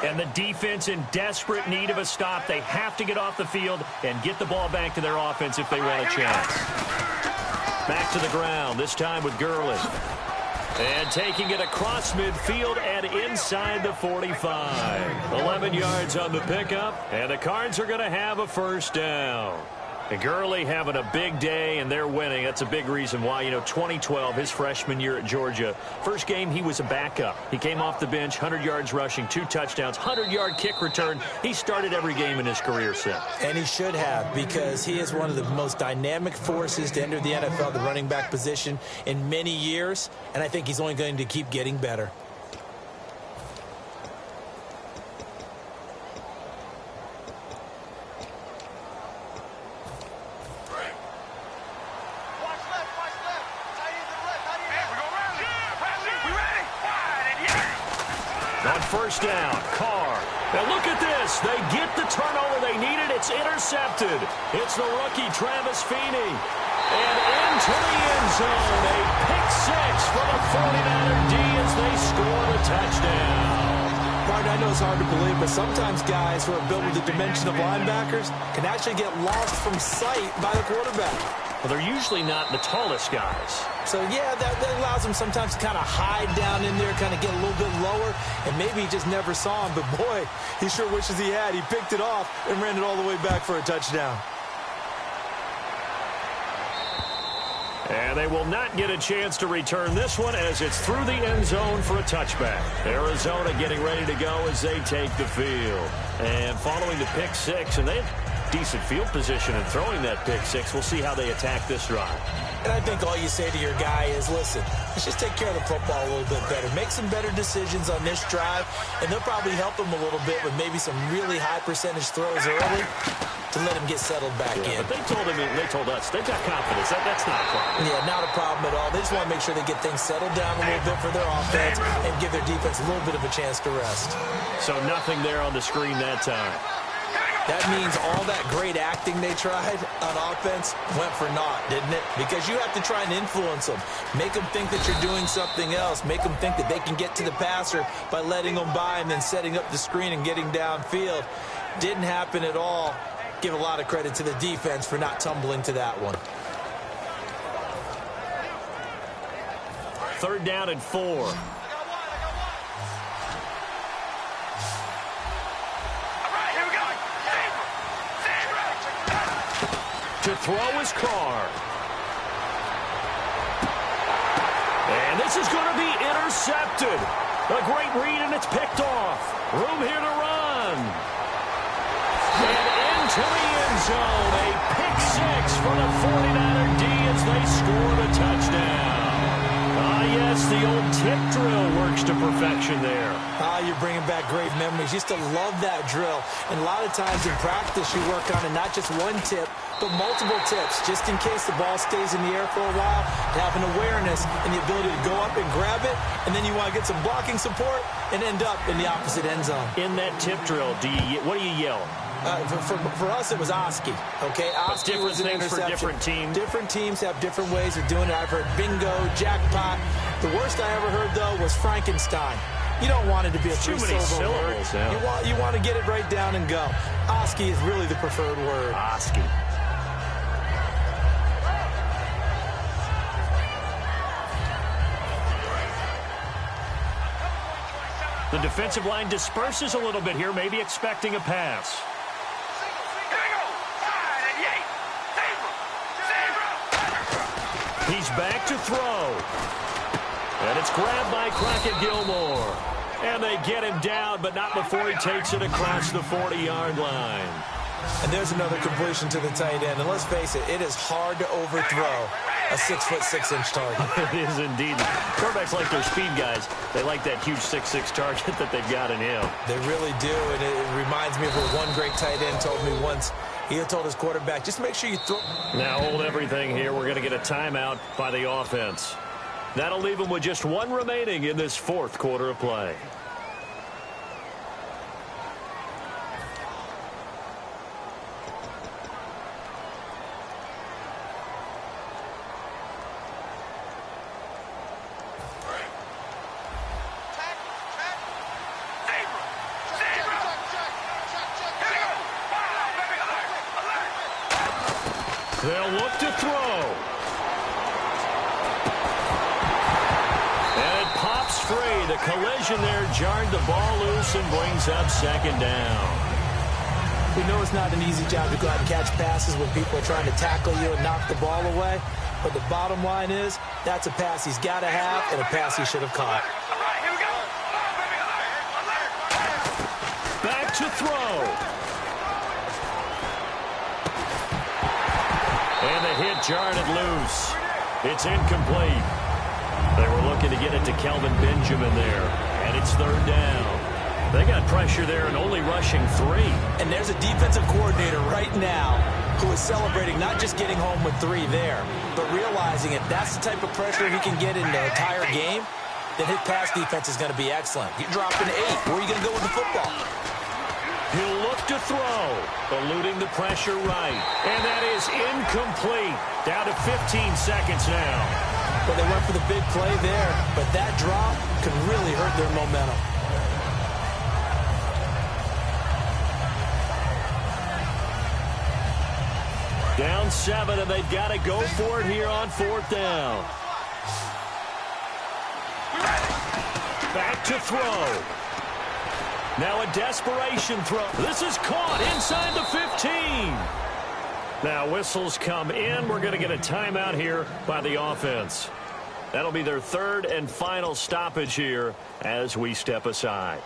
And the defense in desperate need of a stop. They have to get off the field and get the ball back to their offense if they want a chance. Back to the ground, this time with Gurley. And taking it across midfield and inside the 45. 11 yards on the pickup, and the Cards are going to have a first down. And Gurley having a big day, and they're winning. That's a big reason why. 2012, his freshman year at Georgia, first game he was a backup. He came off the bench, 100 yards rushing, 2 touchdowns, 100-yard kick return. He started every game in his career set. And he should have, because he is one of the most dynamic forces to enter the NFL, the running back position, in many years. And I think he's only going to keep getting better. On first down, Carr. Now look at this. They get the turnover they needed. It's intercepted. It's the rookie, Travis Feeney. And into the end zone. A pick six for the 49er D as they score the touchdown. Martin, I know it's hard to believe, but sometimes guys who are built with the dimension of linebackers can actually get lost from sight by the quarterback. Well, they're usually not the tallest guys. So, yeah, that allows him sometimes to kind of hide down in there, kind of get a little bit lower, and maybe he just never saw him. But, boy, he sure wishes he had. He picked it off and ran it all the way back for a touchdown. And they will not get a chance to return this one as it's through the end zone for a touchback. Arizona getting ready to go as they take the field. And following the pick six, and they have decent field position in throwing that pick six. We'll see how they attack this drive. And I think all you say to your guy is, listen, let's just take care of the football a little bit better. Make some better decisions on this drive, and they'll probably help him a little bit with maybe some really high percentage throws early to let him get settled back in. But they told us, they've got confidence. That's not a problem. Yeah, not a problem at all. They just want to make sure they get things settled down a little bit for their offense and give their defense a little bit of a chance to rest. So nothing there on the screen that time. That means all that great acting they tried on offense went for naught, didn't it? Because you have to try and influence them. Make them think that you're doing something else. Make them think that they can get to the passer by letting them by and then setting up the screen and getting downfield. Didn't happen at all. Give a lot of credit to the defense for not tumbling to that one. 3rd down and 4. To throw is Carr. And this is going to be intercepted. A great read, and it's picked off. Room here to run. And into the end zone. A pick six for the 49er D as they score the touchdown. Yes, the old tip drill works to perfection there. You're bringing back great memories. Used to love that drill. And a lot of times in practice, you work on it, not just one tip, but multiple tips, just in case the ball stays in the air for a while, to have an awareness and the ability to go up and grab it, and then you want to get some blocking support and end up in the opposite end zone. In that tip drill, what do you yell? For us, it was Oski. Okay, Oski was an interception. For different teams. Different teams have different ways of doing it. I've heard bingo, jackpot. The worst I ever heard, though, was Frankenstein. You don't want it to be a three-syllable word. Yeah. You want to get it right down and go. Oski is really the preferred word. Oski. The defensive line disperses a little bit here, maybe expecting a pass. He's back to throw. And it's grabbed by Crockett-Gilmore. And they get him down, but not before he takes it across the 40-yard line. And there's another completion to the tight end. And let's face it, it is hard to overthrow a 6'6" target. It is indeed. Quarterbacks like their speed guys. They like that huge 6'6" target that they've got in him. They really do, and it reminds me of what one great tight end told me once. He had told his quarterback, just make sure you throw. Now hold everything here. We're going to get a timeout by the offense. That'll leave them with just one remaining in this 4th quarter of play. They'll look to throw. And it pops free. The collision there jarred the ball loose and brings up 2nd down. We know it's not an easy job to go out and catch passes when people are trying to tackle you and knock the ball away. But the bottom line is, that's a pass he's got to have and a pass he should have caught. All right, here we go. Back to throw. And the hit jarred it loose. It's incomplete. They were looking to get it to Kelvin Benjamin there. And it's third down. They got pressure there and only rushing 3. And there's a defensive coordinator right now who is celebrating not just getting home with 3 there, but realizing if that's the type of pressure he can get in the entire game, then his pass defense is going to be excellent. You're dropping 8. Where are you going to go with the football? He'll look to throw, eluding the pressure right. And that is incomplete. Down to 15 seconds now. But they went for the big play there, but that drop could really hurt their momentum. Down 7, and they've got to go for it here on 4th down. Back to throw. Now a desperation throw. This is caught inside the 15. Now whistles come in. We're going to get a timeout here by the offense. That'll be their 3rd and final stoppage here as we step aside.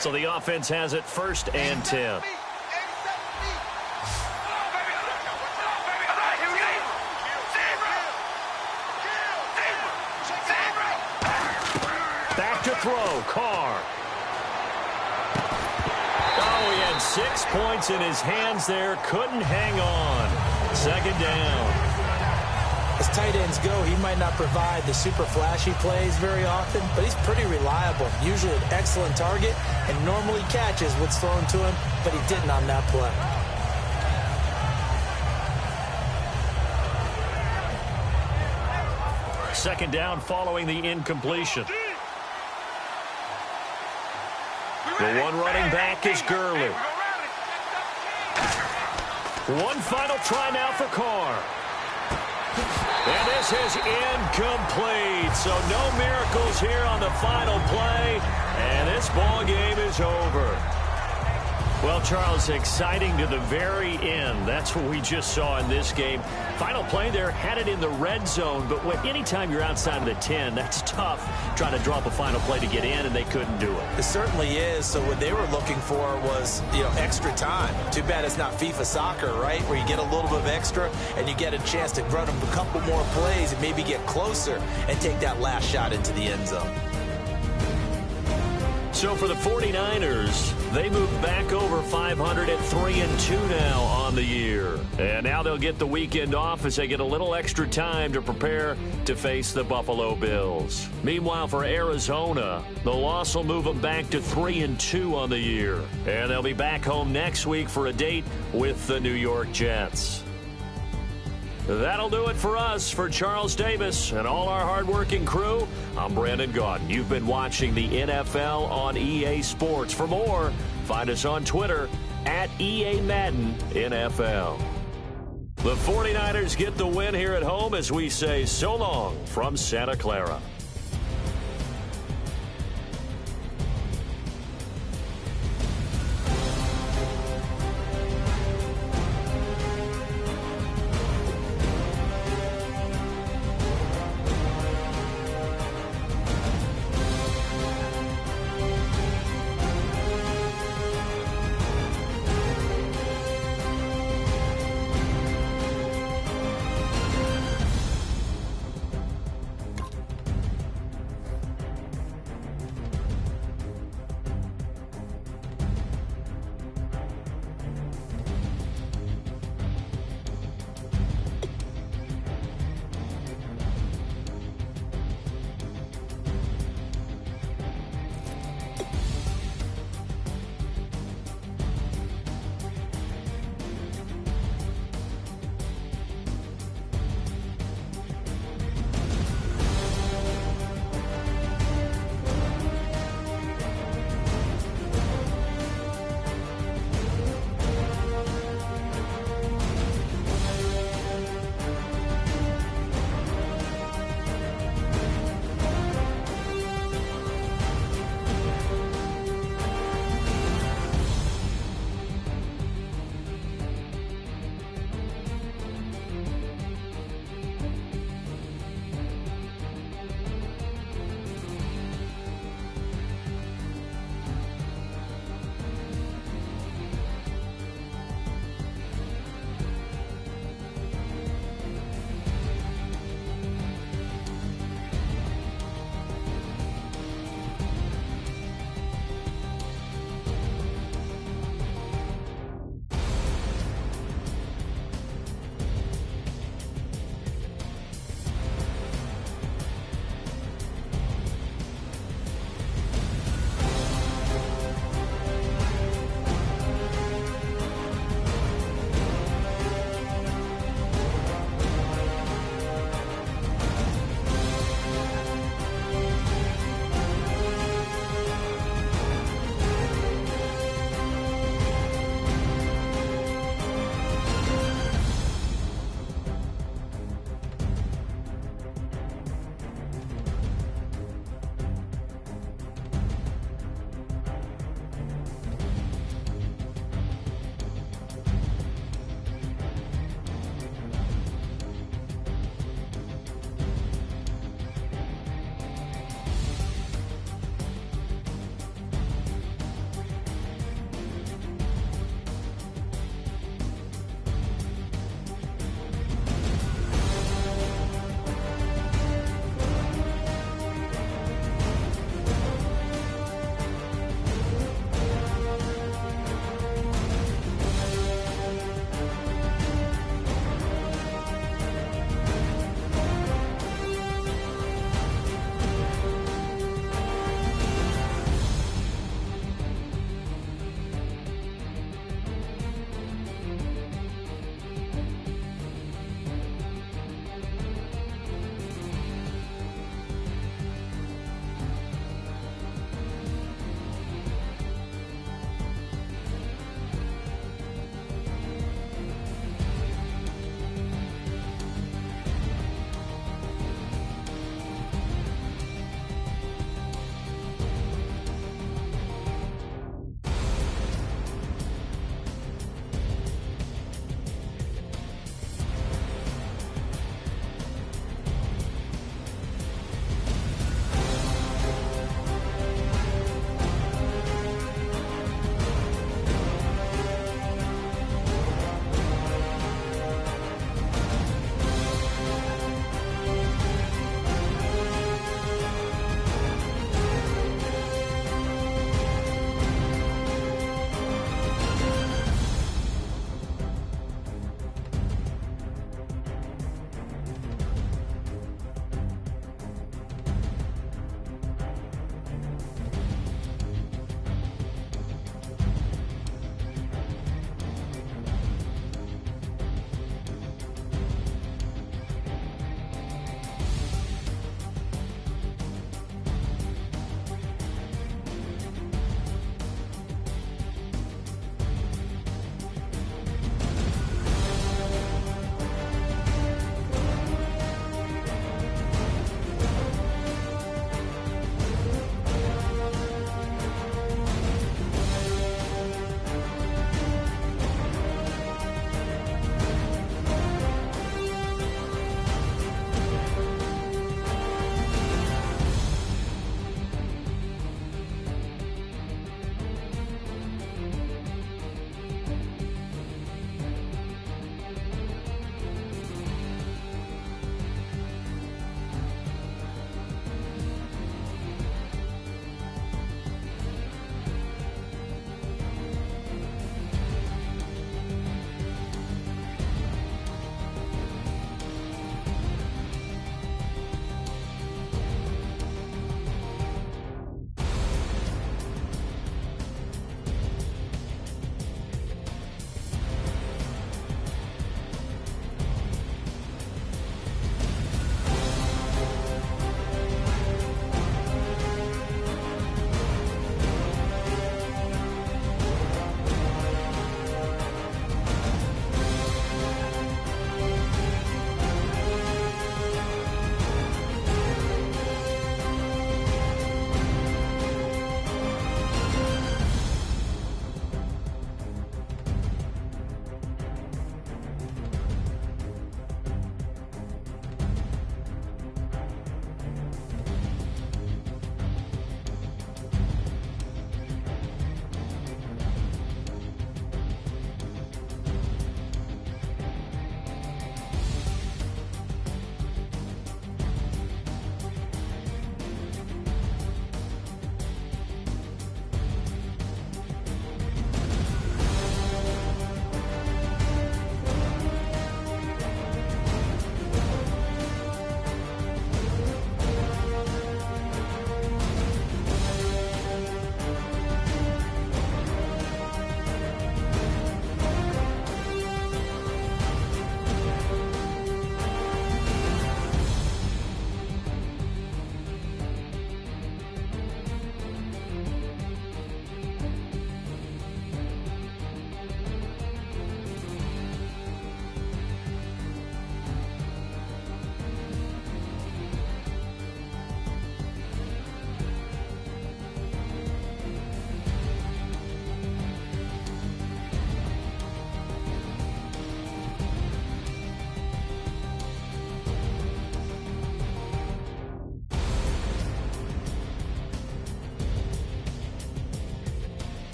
So the offense has it 1st and 10. Back to throw, Carr. Oh, he had 6 points in his hands there. Couldn't hang on. 2nd down. As tight ends go, he might not provide the super flashy plays very often, but he's pretty reliable. Usually an excellent target and normally catches what's thrown to him, but he didn't on that play. Second down following the incompletion. The one running back is Gurley. One final try now for Carr. And this is incomplete. So no miracles here on the final play. And this ball game is over. Well, Charles, exciting to the very end. That's what we just saw in this game. Final play there, had it in the red zone. But anytime you're outside of the 10, that's tough trying to drop a final play to get in, and they couldn't do it. It certainly is. So what they were looking for was, extra time. Too bad it's not FIFA soccer, right, where you get a little bit of extra and you get a chance to run a couple more plays and maybe get closer and take that last shot into the end zone. So for the 49ers, they move back over 500 at 3-2 now on the year. And now they'll get the weekend off as they get a little extra time to prepare to face the Buffalo Bills. Meanwhile, for Arizona, the loss will move them back to 3-2 on the year. And they'll be back home next week for a date with the New York Jets. That'll do it for us. For Charles Davis and all our hardworking crew, I'm Brandon Gaudin. You've been watching the NFL on EA Sports. For more, find us on Twitter at EA Madden NFL. The 49ers get the win here at home as we say so long from Santa Clara.